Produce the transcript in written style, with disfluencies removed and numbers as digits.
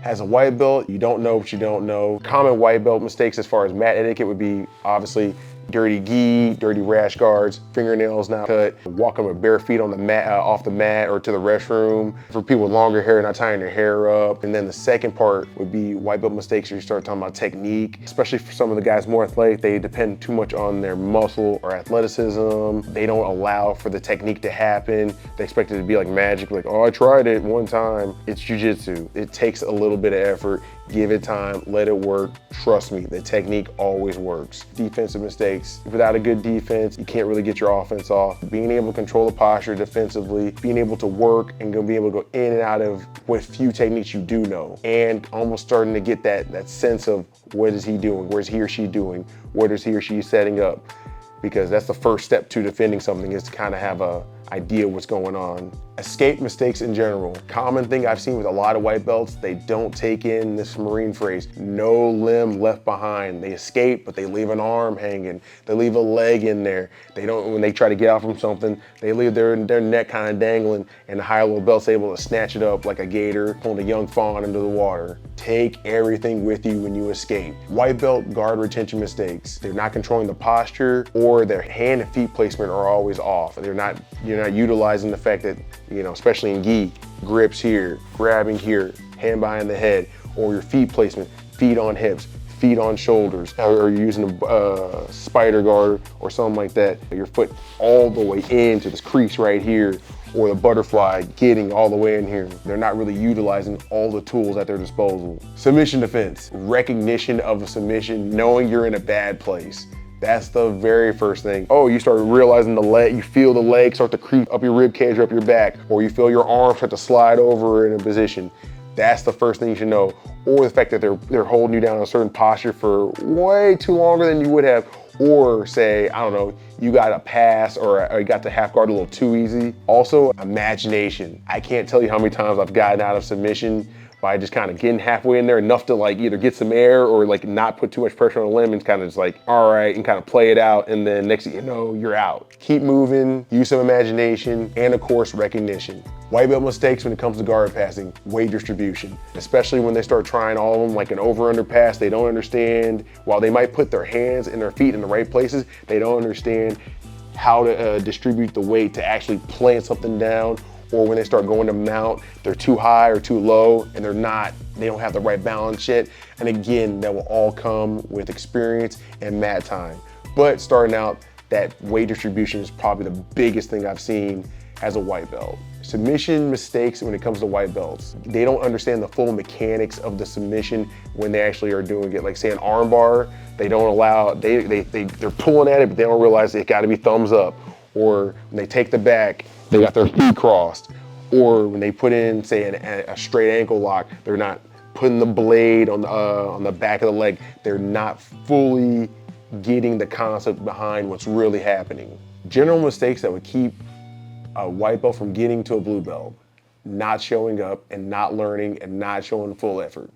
As a white belt, you don't know what you don't know. Common white belt mistakes as far as mat etiquette would be obviously dirty gi, dirty rash guards, fingernails not cut, walking with bare feet on the mat, off the mat or to the restroom. For people with longer hair, not tying their hair up. And then the second part would be white belt mistakes where you start talking about technique, especially for some of the guys more athletic, they depend too much on their muscle or athleticism. They don't allow for the technique to happen. They expect it to be like magic, like, oh, I tried it one time. It's jiu-jitsu. It takes a little bit of effort. Give it time, let it work. Trust me, the technique always works. Defensive mistakes. Without a good defense, you can't really get your offense off. Being able to control the posture defensively, being able to work and be able to go in and out of what few techniques you do know, and almost starting to get that sense of what is he doing, where's he or she doing, what is he or she setting up. Because that's the first step to defending something, is to kind of have a idea what's going on. Escape mistakes in general. Common thing I've seen with a lot of white belts, they don't take in this Marine phrase, no limb left behind. They escape, but they leave an arm hanging. They leave a leg in there. They don't, when they try to get out from something, they leave their neck kind of dangling, and the higher level belt's able to snatch it up like a gator pulling a young fawn into the water. Take everything with you when you escape. White belt guard retention mistakes. They're not controlling the posture, or their hand and feet placement are always off. You're not utilizing the fact that, especially in gi, grips here, grabbing here, hand behind the head, or your feet placement, feet on hips, feet on shoulders, or you're using a spider guard or something like that. Your foot all the way into this crease right here, or the butterfly getting all the way in here. They're not really utilizing all the tools at their disposal. Submission defense, recognition of a submission, knowing you're in a bad place. That's the very first thing. Oh, you start realizing you feel the leg start to creep up your rib cage or up your back, or you feel your arm start to slide over in a position. That's the first thing you should know. Or the fact that they're holding you down in a certain posture for way too longer than you would have. Or say, I don't know, you got a pass or you got the half guard a little too easy. Also, imagination. I can't tell you how many times I've gotten out of submission by just kind of getting halfway in there enough to either get some air or not put too much pressure on the limb, and kind of just all right, and kind of play it out, and then next thing you know, you're out. Keep moving, use some imagination, and of course, recognition. White belt mistakes when it comes to guard passing, weight distribution, especially when they start trying all of them like an over-under pass. They don't understand, while they might put their hands and their feet in the right places, they don't understand how to distribute the weight to actually plant something down. Or when they start going to mount, they're too high or too low, and they don't have the right balance yet. And again, that will all come with experience and mat time. But starting out, that weight distribution is probably the biggest thing I've seen as a white belt. Submission mistakes when it comes to white belts. They don't understand the full mechanics of the submission when they actually are doing it. Like say an arm bar, they don't allow, they're pulling at it, but they don't realize it gotta be thumbs up. Or when they take the back, they got their feet crossed. Or when they put in, say, a straight ankle lock, they're not putting the blade on the back of the leg. They're not fully getting the concept behind what's really happening. General mistakes that would keep a white belt from getting to a blue belt: not showing up and not learning and not showing full effort.